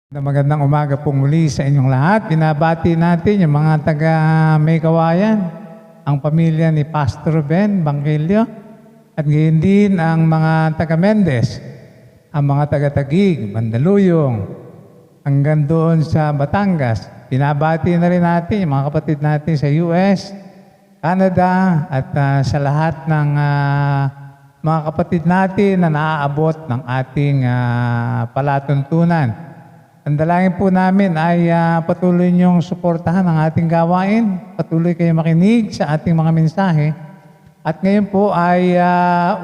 Magandang umaga po muli sa inyong lahat. Binabati natin yung mga taga May Kawayan, ang pamilya ni Pastor Ben Bangkelyo, at gayon din ang mga taga Mendez, ang mga taga Taguig, Mandaluyong, hanggang doon sa Batangas. Binabati na rin natin yung mga kapatid natin sa US, Canada, at sa lahat ng mga kapatid natin na naaabot ng ating palatuntunan. Ang dalangin po namin ay patuloy niyong suportahan ang ating gawain. Patuloy kayo makinig sa ating mga mensahe. At ngayon po ay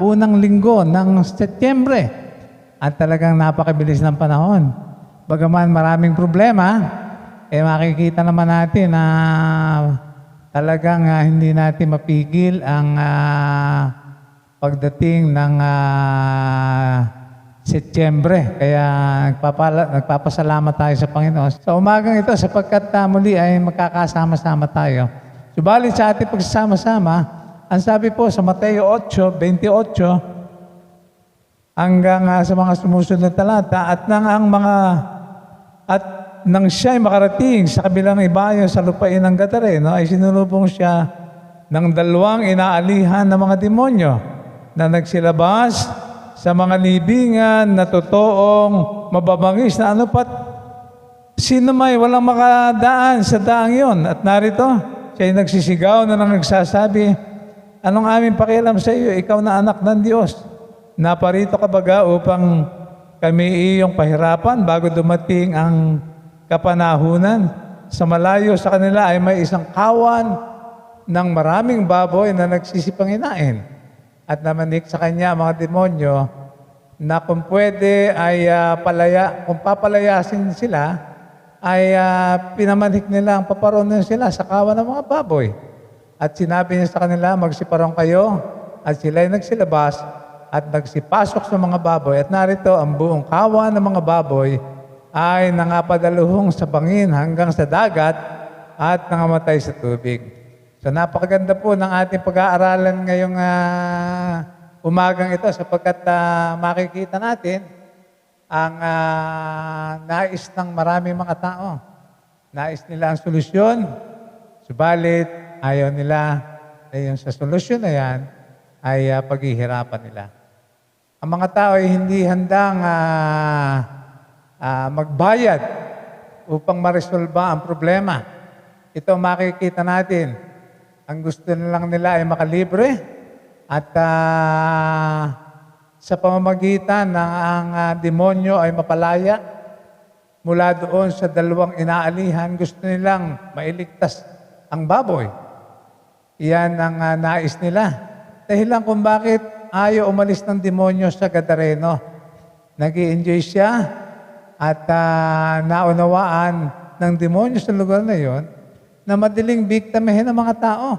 unang linggo ng Setyembre. At talagang napakabilis ng panahon. Bagaman maraming problema, makikita naman natin na talagang hindi natin mapigil ang pagdating ng Setyembre. Kaya nagpapasalamat tayo sa Panginoon sa umagang ito sapagkat muli ay magkakasama-sama tayo. Subalit sa ating pagsasama-sama, ang sabi po sa Mateo 8:28 hanggang sa mga sumusunod na talata, at nang siya'y makarating sa kabilang ibayo sa lupain ng Gadareno, ay sinulubong siya ng dalawang inaalihan ng mga demonyo na nagsilabas sa mga libingan na totoong mababangis na anupat sino may walang makadaan sa daang yon. At narito, siya'y nagsisigaw na nagsasabi, anong aming pakialam sa iyo, ikaw na anak ng Diyos? Naparito ka baga upang kami iyong pahirapan bago dumating ang kapanahunan? Sa malayo sa kanila ay may isang kawan ng maraming baboy na nagsisipanginain. At namanik sa kanya mga demonyo na kung pwede ay kung papalayasin sila, ay pinamanik nila ang paparoon sila sa kawan ng mga baboy. At sinabi niya sa kanila, magsiparong kayo, at sila'y nagsilabas at nagsipasok sa mga baboy. At narito ang buong kawan ng mga baboy ay nangapadaluhong sa bangin hanggang sa dagat at nangamatay sa tubig. So napakaganda po ng ating pag-aaralan ngayong umagang ito sapagkat makikita natin ang nais ng maraming mga tao. Nais nila ang solusyon, subalit ayaw nila yung sa solusyon na yan ay paghihirapan nila. Ang mga tao ay hindi handang magbayad upang maresolba ang problema. Ito makikita natin. Ang gusto lang nila ay makalibre at sa pamamagitan ng ang demonyo ay mapalaya mula doon sa dalawang inaalihan, gusto nilang mailigtas ang baboy. Iyan ang nais nila. Dahilan kung bakit ayaw umalis ng demonyo sa Gadareno. Nag-i-enjoy siya at naunawaan ng demonyo sa lugar na yon na madaling biktimahin ng mga tao.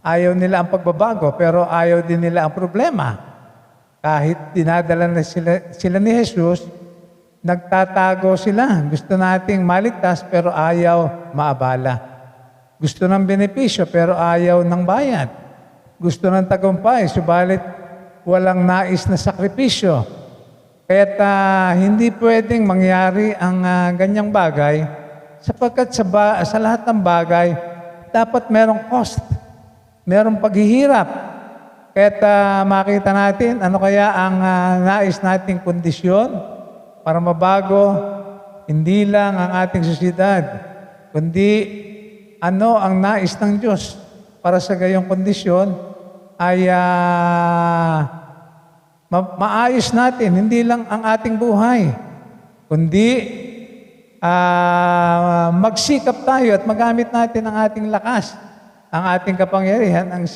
Ayaw nila ang pagbabago, pero ayaw din nila ang problema. Kahit dinadala na sila ni Jesus, nagtatago sila. Gusto nating maligtas, pero ayaw maabala. Gusto ng benepisyo, pero ayaw ng bayad. Gusto ng tagumpay, subalit walang nais na sakripisyo. Kaya't hindi pwedeng mangyari ang ganyang bagay, sapagkat sa lahat ng bagay, dapat merong cost, merong paghihirap. Kaya't makita natin ano kaya ang nais nating kondisyon para mabago hindi lang ang ating sosyedad, kundi ano ang nais ng Diyos para sa gayong kondisyon ay maayos natin, hindi lang ang ating buhay, kundi magsikap tayo at magamit natin ang ating lakas, ang ating kapangyarihan. Ang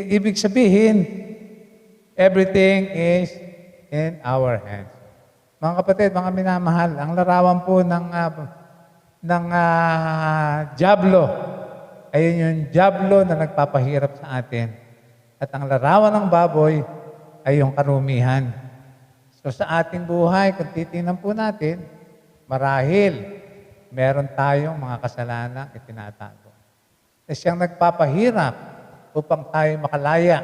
ibig sabihin, everything is in our hands. Mga kapatid, mga minamahal, ang larawan po ng dyablo, ayun yung dyablo na nagpapahirap sa atin. At ang larawan ng baboy ay yung karumihan. So sa ating buhay, kung titingnan po natin, marahil meron tayong mga kasalanan itinatago. Siyang nagpapahirap upang tayo makalaya.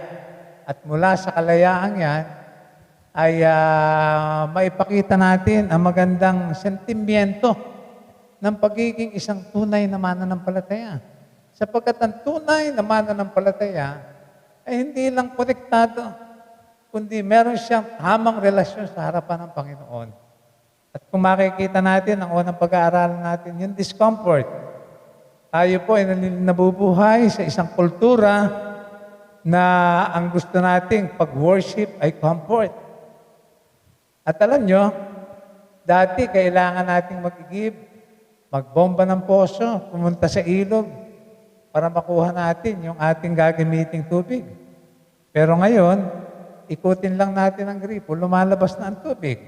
At mula sa kalayaan yan, ay maipakita natin ang magandang sentimiento ng pagiging isang tunay na mananampalataya. Sapagkat ang tunay na mananampalataya ay hindi lang konektado, kundi meron siyang tamang relasyon sa harapan ng Panginoon. At kung makikita natin, ang unang pag-aaralan natin, yung discomfort. Tayo po ay nabubuhay sa isang kultura na ang gusto nating pag-worship ay comfort. At alam nyo, dati kailangan nating mag-igib, magbomba ng poso, pumunta sa ilog, para makuha natin yung ating gagamiting tubig. Pero ngayon, ikutin lang natin ang gripo, lumalabas na ang tubig.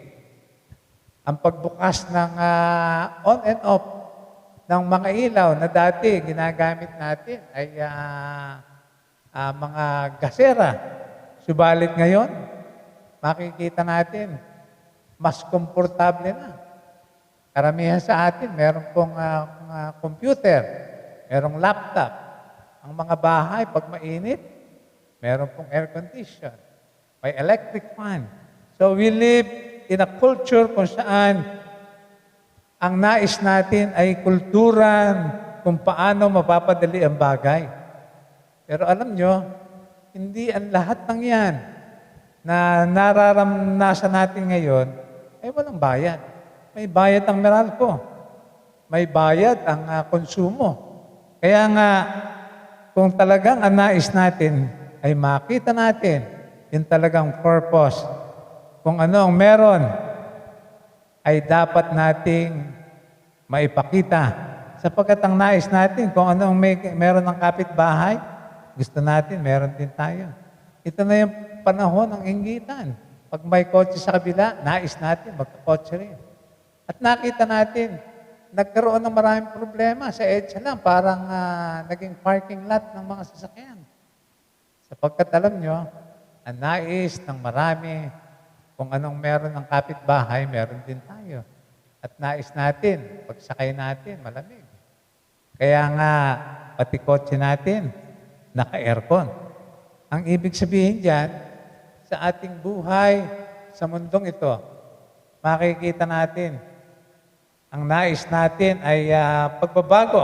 Ang pagbukas ng on and off ng mga ilaw na dati ginagamit natin ay mga gasera. Subalit ngayon, makikita natin, mas komportable na. Karamihan sa atin, meron pong computer, merong laptop. Ang mga bahay, pag mainit, meron pong air condition, may electric fan. So we live in a culture kung saan ang nais natin ay kulturan kung paano mapapadali ang bagay. Pero alam nyo, hindi ang lahat ng yan na nararamnasan natin ngayon ay walang bayad. May bayad ang Meralco. May bayad ang konsumo. Kaya nga, kung talagang ang nais natin ay makita natin yung talagang purpose, kung ano ang meron, ay dapat nating maipakita. Sapagkat ang nais natin, kung ano ang meron ng kapitbahay, gusto natin, meron din tayo. Ito na yung panahon ng inggitan. Pag may kotse sa kabila, nais natin, magkakotse rin. At nakita natin, nagkaroon ng maraming problema sa EDSA lang, parang naging parking lot ng mga sasakyan. Sapagkat alam nyo, ang nais ng marami, kung anong meron ng kapitbahay, meron din tayo. At nais natin, pagsakay natin, malamig. Kaya nga, pati kotse natin, naka-aircon. Ang ibig sabihin dyan, sa ating buhay, sa mundong ito, makikita natin, ang nais natin ay pagbabago.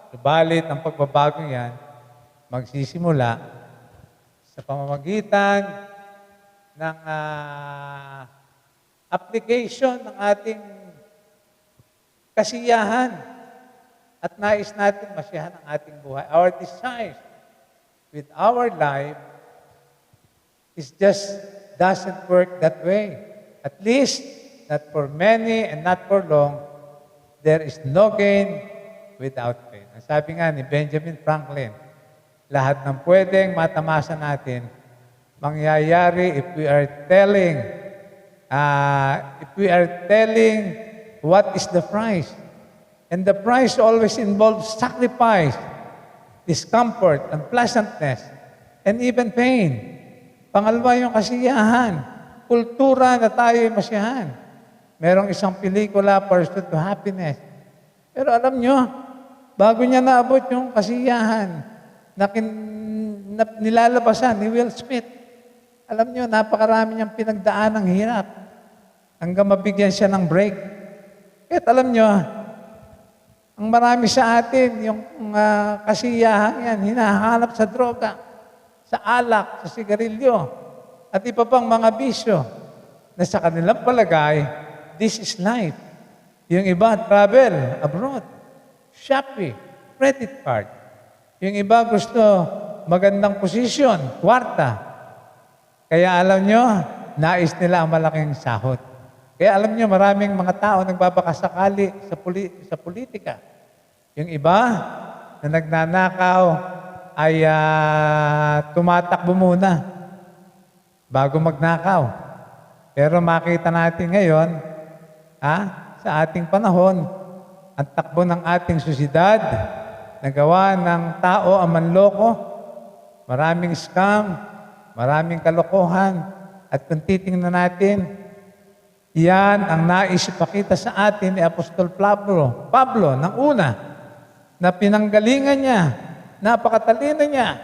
Subalit, ang pagbabago yan, magsisimula sa pamamagitan ng application ng ating kasiyahan at nais natin masiyahan ang ating buhay. Our desires with our life is just doesn't work that way. At least, not for many and not for long, there is no gain without pain. Ang sabi nga ni Benjamin Franklin, lahat ng pwedeng matamasa natin, mangyayari if we are telling what is the price. And the price always involves sacrifice, discomfort, unpleasantness, and even pain. Pangalawa yung kasiyahan, kultura na tayo ay masiyahan. Merong isang pelikula, Pursuit to Happiness. Pero alam nyo, bago niya naabot yung kasiyahan na nilalabasan ni Will Smith, alam nyo, napakarami niyang pinagdaan ng hirap hanggang mabigyan siya ng break. Kahit alam nyo, ang marami sa atin, yung kasiyahan yan, hinahanap sa droga, sa alak, sa sigarilyo, at iba pang mga bisyo na sa kanilang palagay, this is life. Yung iba, travel abroad, Shopee, credit card. Yung iba gusto magandang posisyon, kwarta. Kaya alam nyo, nais nila ang malaking sahod. Kaya alam nyo, maraming mga tao nagbabakasakali sa politika. Yung iba na nagnanakaw ay tumatakbo muna bago magnakaw. Pero makita natin ngayon, sa ating panahon, ang takbo ng ating susidad, nagawa ng tao ang manloko, maraming scam, maraming kalokohan, at kung titingnan natin, yan ang nais ipakita sa atin ni Apostol Pablo ng una, na pinanggalingan niya, napakatalino niya,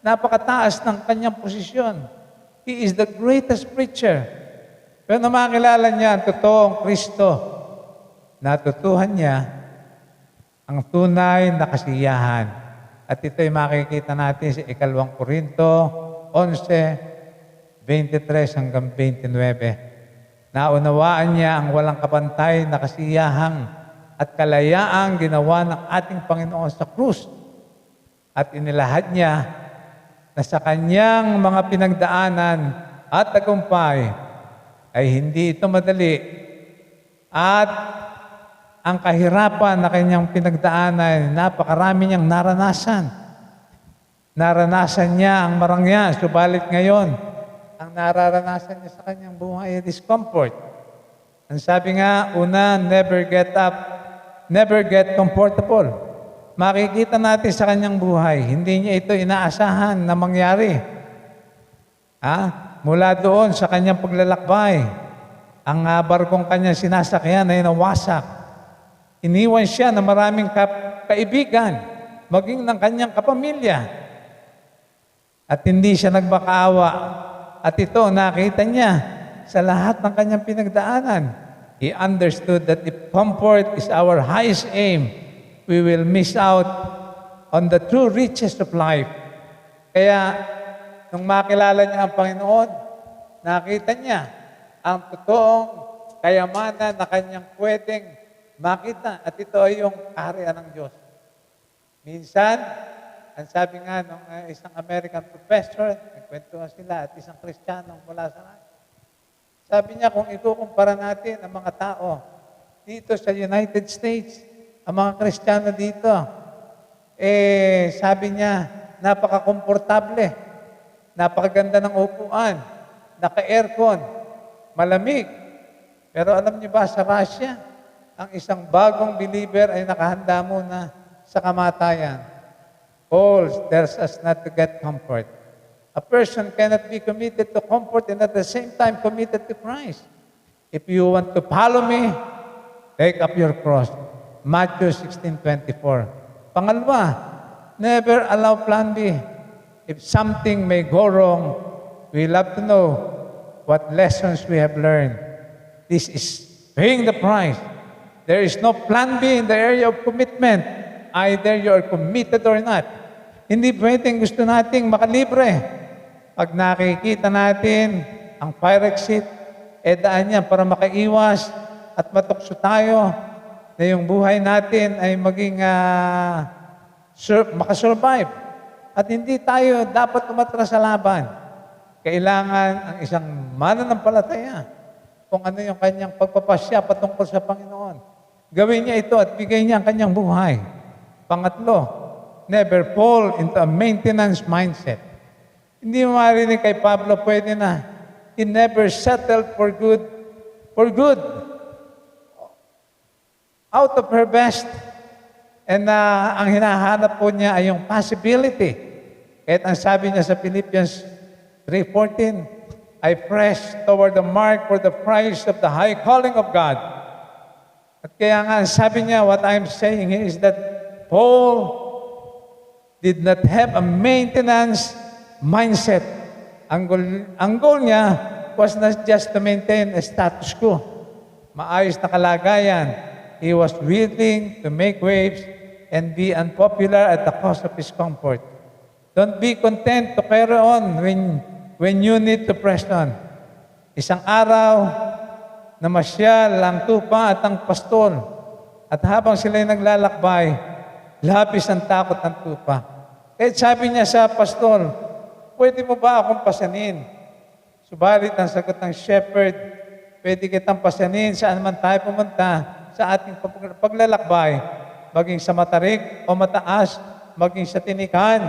napakataas ng kanyang posisyon. He is the greatest preacher. Pero na makilala niya ang totoong Kristo, natutuhan niya ang tunay na kasiyahan. At ito'y makikita natin sa 2 Korinto 11, 23 hanggang 29. Naunawaan niya ang walang kapantay na kasiyahang at kalayaang ginawa ng ating Panginoon sa krus. At inilahad niya na sa kanyang mga pinagdaanan at tagumpay ay hindi ito madali at ang kahirapan na kanyang pinagdaanan, napakarami niyang naranasan. Naranasan niya ang marangya, subalit ngayon, ang nararanasan niya sa kanyang buhay ay discomfort. Ang sabi nga, una, never get up, never get comfortable. Makikita natin sa kanyang buhay, hindi niya ito inaasahan na mangyari. Mula doon sa kanyang paglalakbay, ang barkong kanyang sinasakyan ay nawasak. Iniwan siya ng maraming kaibigan, maging ng kanyang kapamilya. At hindi siya nagmakaawa. At ito, nakita niya sa lahat ng kanyang pinagdaanan. He understood that if comfort is our highest aim, we will miss out on the true riches of life. Kaya, nung makilala niya ang Panginoon, nakita niya ang totoong kayamanan na kanyang pwedeng makita. At ito ay yung kaharian ng Diyos. Minsan, ang sabi nga ng isang American professor, nagkwentuhan sila at isang Kristiyano mula sa Russia. Sabi niya, kung ikukumpara natin ang mga tao dito sa United States, ang mga Kristiyano dito, sabi niya, napaka-komportable, napakaganda ng upuan, naka-aircon, malamig. Pero alam niyo ba, sa Russia, ang isang bagong believer ay nakahanda muna sa kamatayan. Paul tells us not to get comfort. A person cannot be committed to comfort and at the same time committed to Christ. If you want to follow me, take up your cross. Matthew 16:24. Pangalawa, never allow plan B. If something may go wrong, we love to know what lessons we have learned. This is paying the price. There is no plan B in the area of commitment. Either you are committed or not. Hindi pwedeng gusto nating makalibre. Pag nakikita natin ang fire exit, daan niya para makaiwas at matukso tayo na yung buhay natin ay maging makasurvive. At hindi tayo dapat umatras sa laban. Kailangan ang isang mananampalataya kung ano yung kanyang pagpapasya patungkol sa Panginoon. Gawin niya ito at bigay niya ang kanyang buhay. Pangatlo, never fall into a maintenance mindset. Hindi mo marinig kay Pablo, pwede na. He never settled for good. Out of her best. And ang hinahanap po niya ay yung possibility. Kahit ang sabi niya sa Philippians 3:14, I press toward the mark for the prize of the high calling of God. At kaya nga, sabi niya, what I'm saying here is that Paul did not have a maintenance mindset. Ang goal niya was not just to maintain a status quo. Maayos na kalagayan. He was willing to make waves and be unpopular at the cost of his comfort. Don't be content to carry on when you need to press on. Isang araw, namasyal ang tupa at ang pastol. At habang sila'y naglalakbay, labis ang takot ng tupa. Kaya sabi niya sa pastol, pwede mo ba akong pasanin? Subalit ang sagot ng shepherd, pwede kitang pasanin saan man tayo pumunta sa ating paglalakbay, maging sa matarik o mataas, maging sa tinikan.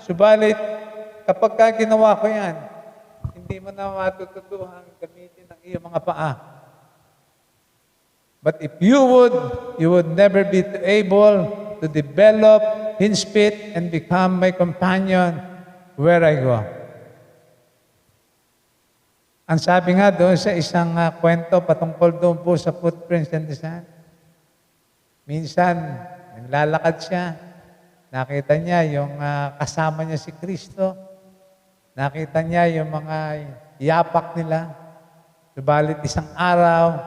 Subalit, kapag ginawa ko yan, hindi mo na matututuhan gamitin ang iyong mga paa. But if you would never be able to develop his feet and become my companion where I go. Ang sabi nga doon sa isang kwento patungkol doon po sa footprints in the sand. Minsan, naglalakad siya, nakita niya yung kasama niya si Kristo, Nakita niya yung mga yapak nila. Subalit isang araw,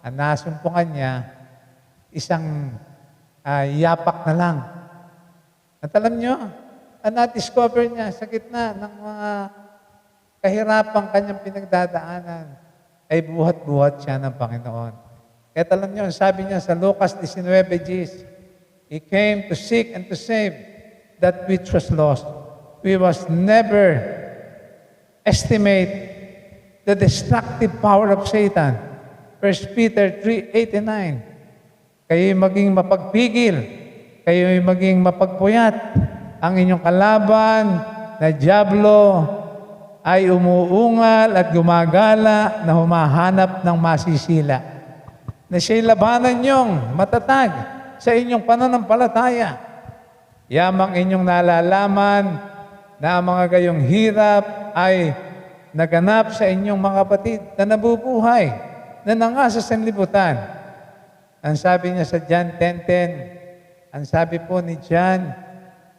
ang nasumpungan niya, isang yapak na lang. At alam niyo, ang na-discover niya sa gitna ng mga kahirapang kanyang pinagdadaanan, ay buhat-buhat siya ng Panginoon. Kaya alam niyo, sabi niya sa Lucas 19:10, He came to seek and to save that which was lost. We must never estimate the destructive power of Satan. 1 Peter 3:8-9. Kayo'y maging mapagpigil, kayo'y maging mapagpuyat. Ang inyong kalaban na dyablo ay umuungal at gumagala na humahanap ng masisila. Na siya'y labanan niyong matatag sa inyong pananampalataya. Yamang inyong nalalaman na ang mga gayong hirap ay naganap sa inyong mga kapatid na nabubuhay, na nangasa sa sanlibutan. Ang sabi niya sa John 10:10, ang sabi po ni John,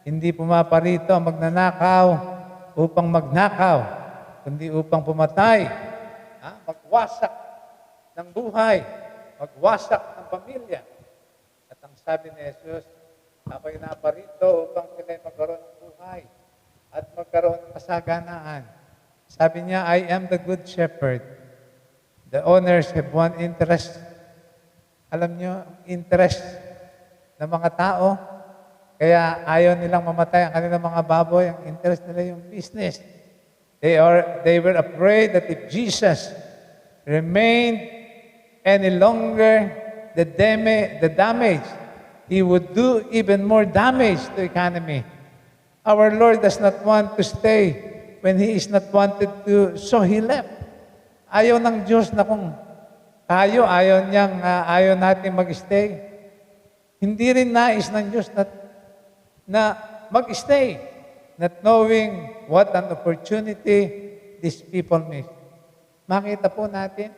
hindi pumaparito ang magnanakaw upang magnakaw, kundi upang pumatay, magwasak ng buhay, magwasak ng pamilya. At ang sabi ni Jesus, ako'y naparito upang sila'y magkaroon ng buhay at magkaroon ng kasaganaan. Sabi niya, I am the good shepherd. The owners have one interest. Alam niyo, interest ng mga tao. Kaya ayaw nilang mamatay ang kanilang mga baboy. Ang interest nila yung business. They were afraid that if Jesus remained any longer, the damage, He would do even more damage to the economy. Our Lord does not want to stay when He is not wanted to, so He left. Ayaw ng Diyos na kung tayo, ayaw natin mag-stay. Hindi rin nais ng Diyos na mag-stay, not knowing what an opportunity these people miss. Makita po natin,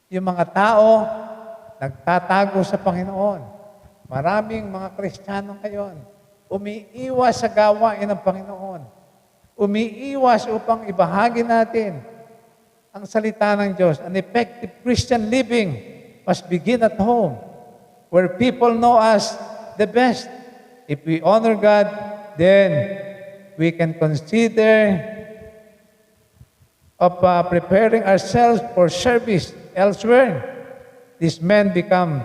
yung mga tao nagtatago sa Panginoon. Maraming mga Kristiyano ngayon, umiiwas sa gawain ng Panginoon. Umiiwas upang ibahagi natin ang salita ng Diyos. An effective Christian living must begin at home, where people know us the best. If we honor God, then we can consider of preparing ourselves for service elsewhere. These men become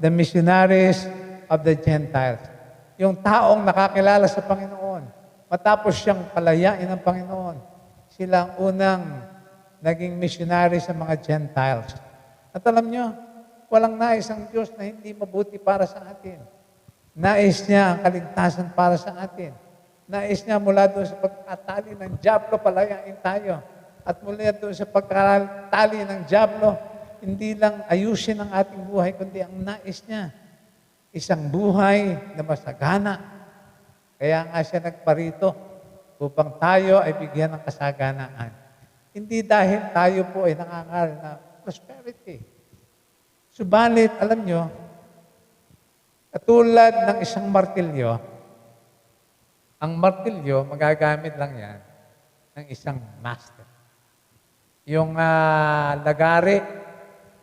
the missionaries of the Gentiles. Yung taong nakakilala sa Panginoon, matapos siyang palayain ng Panginoon, sila ang unang naging missionary sa mga Gentiles. At alam nyo, walang nais ang Diyos na hindi mabuti para sa atin. Nais niya ang kaligtasan para sa atin. Nais niya mula doon sa pagkatali ng dyablo, palayain tayo. At mula doon sa pagkatali ng dyablo, hindi lang ayusin ang ating buhay, kundi ang nais niya, isang buhay na masagana. Kaya nga siya nagparito upang tayo ay bigyan ng kasaganaan. Hindi dahil tayo po ay nangangaral na prosperity. Subalit, alam nyo, katulad ng isang martilyo, ang martilyo, magagamit lang yan ng isang master. Yung lagari,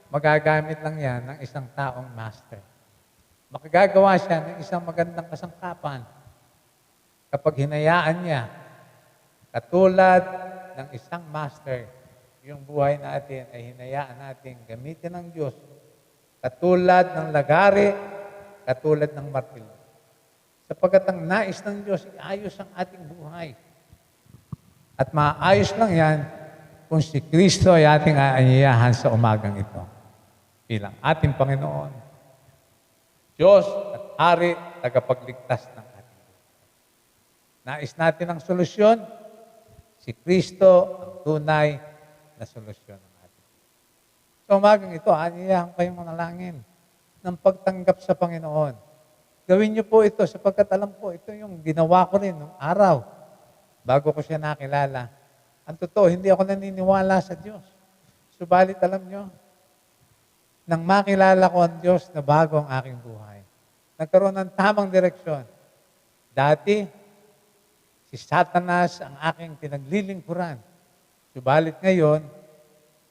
magagamit lang yan ng isang taong master. Makagagawa siya ng isang magandang kasangkapan kapag hinayaan niya, katulad ng isang master, yung buhay natin ay hinayaan natin gamitin ng Diyos, katulad ng lagari, katulad ng martilyo. Sapagkat ang nais ng Diyos, iayos ang ating buhay. At maayos lang yan kung si Kristo ay ating aanyayahan sa umagang ito. Bilang ating Panginoon, Diyos at Hari, tagapagligtas ng ating buhay. Nais natin ang solusyon, si Kristo ang tunay na solusyon ng ating buhay. Sa umagang ito, aanyayahan kayong manalangin ng pagtanggap sa Panginoon. Gawin niyo po ito sapagkat alam po, ito yung ginawa ko rin nung araw bago ko siya nakilala. Ang totoo, hindi ako naniniwala sa Diyos. Subalit alam niyo, nang makilala ko ang Diyos na bago ang aking buhay, nagkaroon ng tamang direksyon. Dati, Si Satanas ang aking pinaglilingkuran. Subalit ngayon,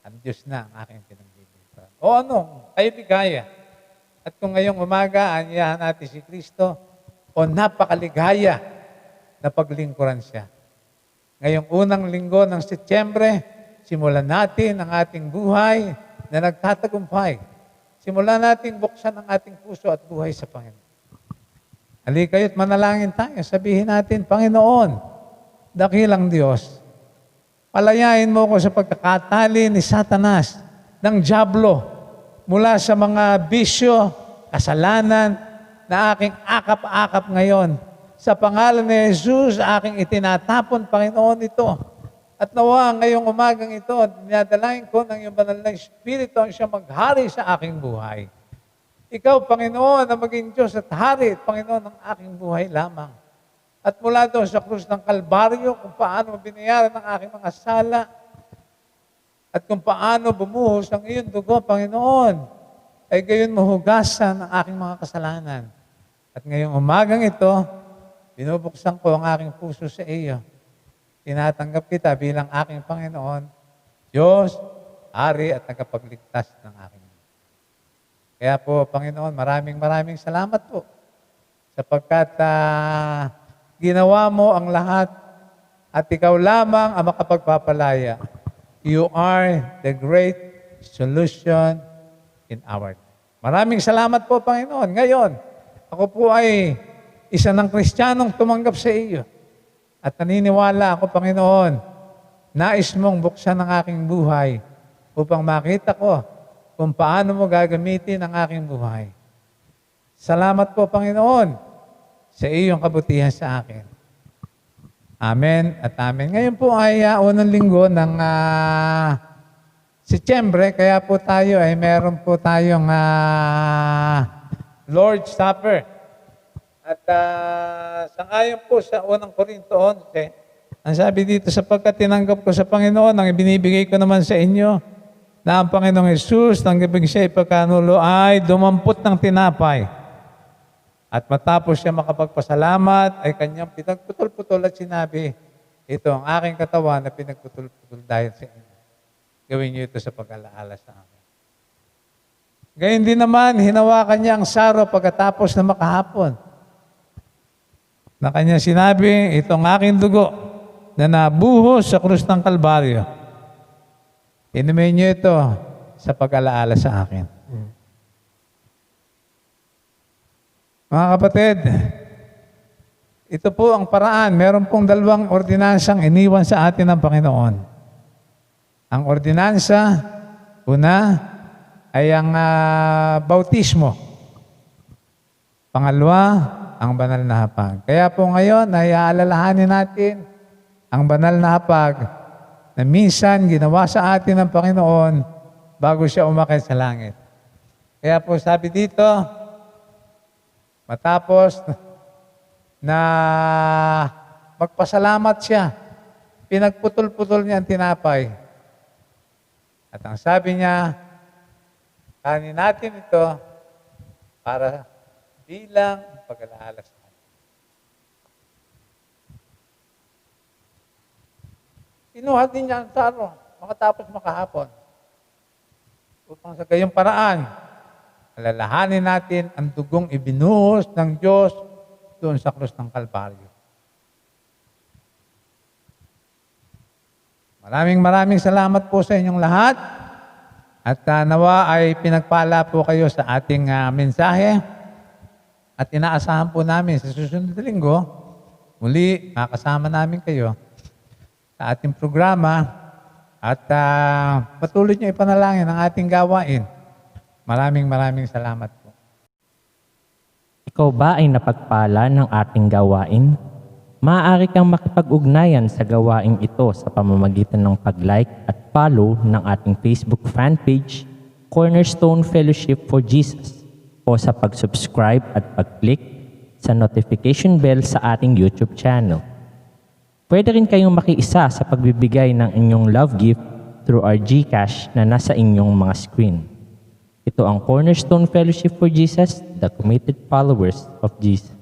ang Diyos na ang aking pinaglilingkuran. O ano, kayo ligaya. At kung ngayong umaga, anyahan natin si Kristo, o napakaligaya na paglingkuran siya. Ngayong unang linggo ng Setyembre, simulan natin ang ating buhay na nagtatagumpay. Simulan natin buksan ang ating puso at buhay sa Panginoon. Halika kayo't manalangin tayo. Sabihin natin, Panginoon, dakilang Diyos, palayain mo ko sa pagkakatali ni Satanas, ng Diablo, mula sa mga bisyo, kasalanan, na aking akap-akap ngayon. Sa pangalan ni Jesus, aking itinatapon, Panginoon, ito. At nawa ngayong umagang ito, dinadalain ko ng iyong banal na Espiritu ang siya maghari sa aking buhay. Ikaw, Panginoon, na maging Diyos at Hari at Panginoon ng aking buhay lamang. At mula doon sa krus ng Kalbaryo, kung paano binayaran ang aking mga sala, at kung paano bumuhos ang iyong dugo, Panginoon, ay gayon mahugasan ang aking mga kasalanan. At ngayong umagang ito, binubuksan ko ang aking puso sa iyo. Tinatanggap kita bilang aking Panginoon, Diyos, Hari at tagapagligtas ng aking. Kaya po, Panginoon, maraming salamat po sapagkat ginawa mo ang lahat at ikaw lamang ang makapagpapalaya. You are the great solution in our life. Maraming salamat po, Panginoon. Ngayon, ako po ay isa ng Kristiyanong tumanggap sa iyo. At naniniwala ako, Panginoon, nais mong buksan ang aking buhay upang makita ko kung paano mo gagamitin ang aking buhay. Salamat po, Panginoon, sa iyong kabutihan sa akin. Amen at amen. Ngayon po ay unang linggo ng Setyembre, kaya po tayo ay meron po tayong Lord's Supper. At sangayon po sa unang Korinto 11, ang sabi dito, sapagkat tinanggap ko sa Panginoon, ang ibinibigay ko naman sa inyo, na ang Panginoong Jesus, nang gabing siya ipagkanulo, ay dumampot ng tinapay. At matapos siya makapagpasalamat, ay kanyang pinagputol-putol at sinabi, ito ang aking katawan na pinagputol-putol dahil sa inyo. Gawin niyo ito sa pag-alaala sa akin. Gayun din naman, hinawakan niya ang saro pagkatapos na makahapon. Na kanya sinabi, ito ang aking dugo na nabuhos sa krus ng Kalbaryo. Inumin niyo ito sa pag-alaala sa akin. Mga kapatid, ito po ang paraan. Meron pong dalawang ordinansang iniwan sa atin ng Panginoon. Ang ordinansa, una, ay ang bautismo. Pangalawa, ang banal na hapag. Kaya po ngayon, ay aalalahanin natin ang banal na hapag na minsan ginawa sa atin ng Panginoon bago siya umakyat sa langit. Kaya po sabi dito, matapos na magpasalamat siya, pinagputol-putol niya ang tinapay. At ang sabi niya, kanin natin ito para bilang pag-alaala sa atin. Kinuha din niya ang saro, makatapos makahapon. Upang sa gayong paraan, alalahanin natin ang dugong ibinuhos ng Diyos doon sa krus ng Kalbaryo. Maraming salamat po sa inyong lahat. At nawa ay pinagpala po kayo sa ating mensahe. At inaasahan po namin sa susunod na linggo, muli makasama namin kayo sa ating programa at patuloy niyo ipanalangin ang ating gawain. Maraming salamat po. Ikaw ba ay napagpala ng ating gawain? Maaari kang makipag-ugnayan sa gawaing ito sa pamamagitan ng pag-like at follow ng ating Facebook fan page, Cornerstone Fellowship for Jesus, o sa pag-subscribe at pag-click sa notification bell sa ating YouTube channel. Pwede rin kayong makiisa sa pagbibigay ng inyong love gift through our GCash na nasa inyong mga screen. Ito ang Cornerstone Fellowship for Jesus, the committed followers of Jesus.